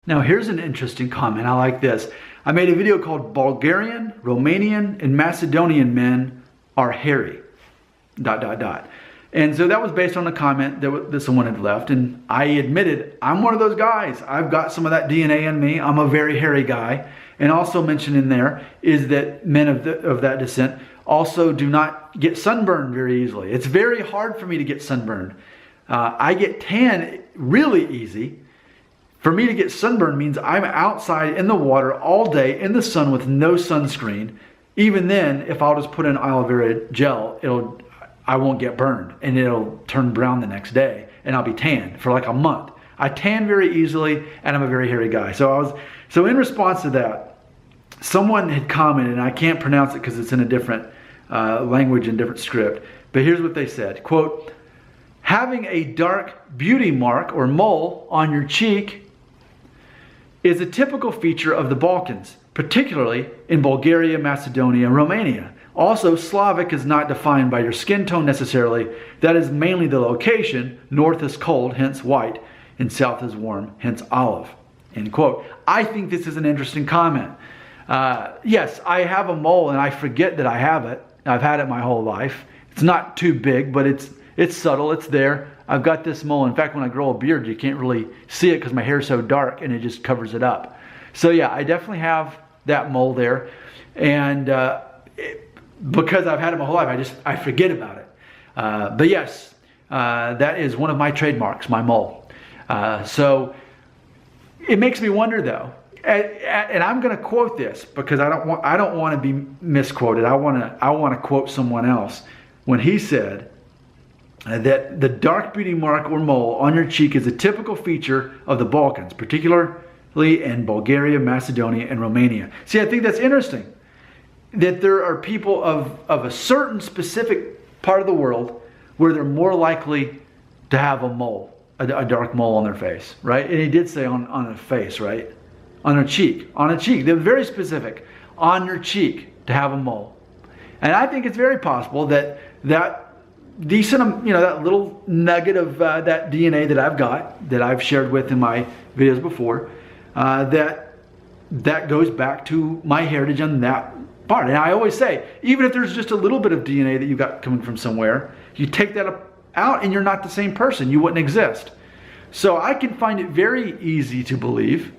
Now here's an interesting comment. I like this. I made a video called Bulgarian, Romanian, and Macedonian men are hairy. ... And so that was based on a comment that someone had left. And I admitted, I'm one of those guys. I've got some of that DNA in me. I'm a very hairy guy. And also mentioned in there is that men of that descent also do not get sunburned very easily. It's very hard for me to get sunburned. I get tan really easy. For me to get sunburned means I'm outside in the water all day in the sun with no sunscreen. Even then, if I'll just put in aloe vera gel, I won't get burned and it'll turn brown the next day and I'll be tan for like a month. I tan very easily and I'm a very hairy guy. So in response to that, someone had commented, and I can't pronounce it because it's in a different language and different script, but here's what they said, quote, "Having a dark beauty mark or mole on your cheek is a typical feature of the Balkans, particularly in Bulgaria, Macedonia, and Romania. Also, Slavic is not defined by your skin tone necessarily. That is mainly the location. North is cold, hence white, and south is warm, hence olive." End quote. I think this is an interesting comment. Yes, I have a mole and I forget that I have it. I've had it my whole life. It's not too big, but it's subtle, it's there. I've got this mole. In fact, when I grow a beard, you can't really see it because my hair is so dark and it just covers it up. So yeah, I definitely have that mole there. And because I've had it my whole life, I forget about it. But yes, that is one of my trademarks, my mole. So it makes me wonder though, and I'm going to quote this because I don't want to be misquoted. I want to quote someone else when he said that the dark beauty mark or mole on your cheek is a typical feature of the Balkans, particularly in Bulgaria, Macedonia, and Romania. See, I think that's interesting that there are people of a certain specific part of the world where they're more likely to have a mole, a dark mole on their face, right? And he did say on their face, right? On a cheek. They're very specific. On your cheek to have a mole. And I think it's very possible that decent, that little nugget of that DNA that I've got, that I've shared with in my videos before, that goes back to my heritage on that part. And I always say, even if there's just a little bit of DNA that you got coming from somewhere, you take that out and you're not the same person. You wouldn't exist. So I can find it very easy to believe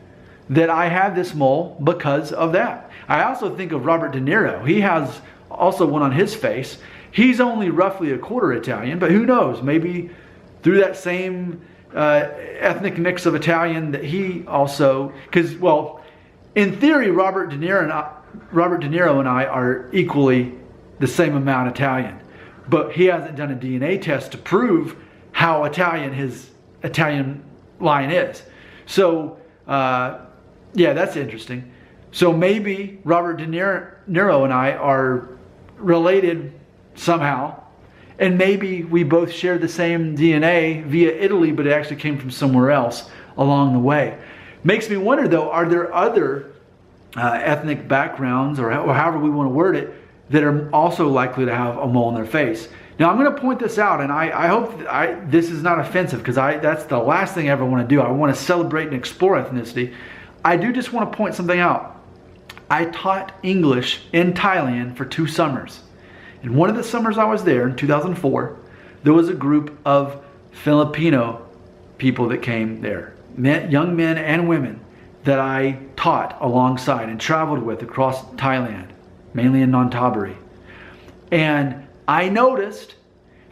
that I have this mole because of that. I also think of Robert De Niro. He has also one on his face. He's only roughly a quarter Italian, but who knows? Maybe through that same ethnic mix of Italian that he also, because, well, in theory, Robert De Niro and I are equally the same amount Italian, but he hasn't done a DNA test to prove how Italian his Italian line is. So, yeah, that's interesting. So maybe Robert De Niro and I are related somehow, and maybe we both share the same DNA via Italy, but it actually came from somewhere else along the way. Makes me wonder though, are there other ethnic backgrounds, or however we want to word it, that are also likely to have a mole on their face? Now I'm going to point this out, and I hope this is not offensive, because that's the last thing I ever want to do. I want to celebrate and explore ethnicity. I do just want to point something out. I taught English in Thailand for 2 summers. And one of the summers I was there in 2004, there was a group of Filipino people that came there, young men and women, that I taught alongside and traveled with across Thailand, mainly in Nonthaburi. And I noticed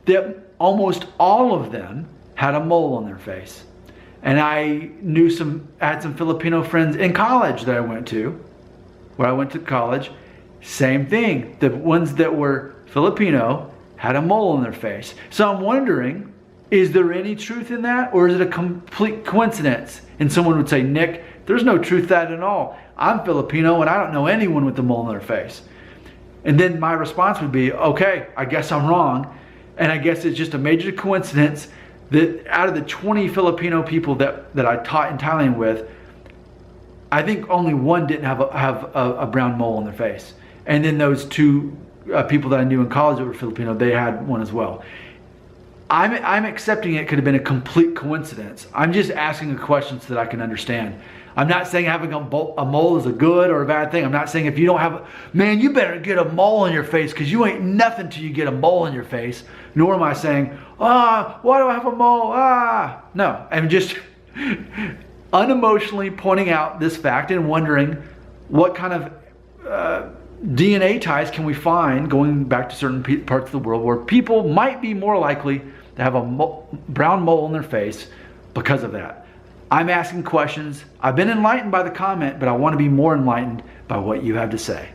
that almost all of them had a mole on their face. And I had some Filipino friends in college that I went to, where I went to college. Same thing. The ones that were Filipino had a mole on their face. So I'm wondering, is there any truth in that, or is it a complete coincidence? And someone would say, Nick, there's no truth to that at all. I'm Filipino and I don't know anyone with a mole on their face. And then my response would be, okay, I guess I'm wrong. And I guess it's just a major coincidence that out of the 20 Filipino people that I taught in Thailand with, I think only one didn't have a brown mole on their face. And then those 2 people that I knew in college that were Filipino, they had one as well. I'm accepting it could have been a complete coincidence. I'm just asking a question so that I can understand. I'm not saying having a mole is a good or a bad thing. I'm not saying if you don't have, man, you better get a mole in your face because you ain't nothing till you get a mole in your face. Nor am I saying, why do I have a mole? No, I'm just unemotionally pointing out this fact and wondering what kind of DNA ties can we find going back to certain parts of the world where people might be more likely to have a brown mole in their face because of that. I'm asking questions. I've been enlightened by the comment, but I want to be more enlightened by what you have to say.